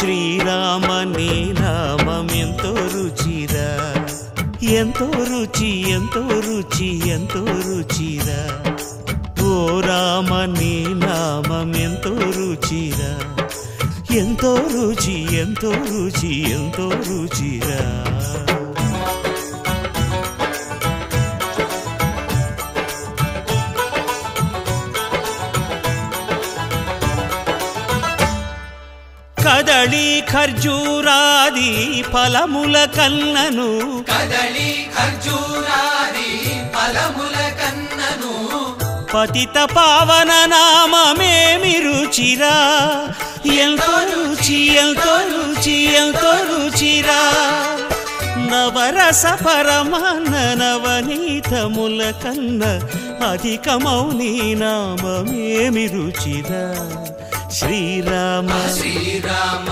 శ్రీరామ నీ నామం ఎంతో రుచిరా, ఎంతో రుచి ఎంతో రుచి ఎంతో రుచిరా. ఓ రామ నీ నామం ఎంతో రుచిరా, ఎంతో రుచి ఎంతో రుచి ఎంతో రుచిరా. కదళి ఖర్జూరాది ఫలముల కన్నను, కదళి ఖర్జూరాది ఫలముల కన్నను, పతిత పావన నామమేమి రుచిరా, ఎంతో రుచి ఎంతో రుచి ఎంతో రుచిరా. నవరస పరమాన్న నవనీతముల కన్న అధికమౌ నీ నామమేమి రుచిరా. శ్రీరామ శ్రీరామ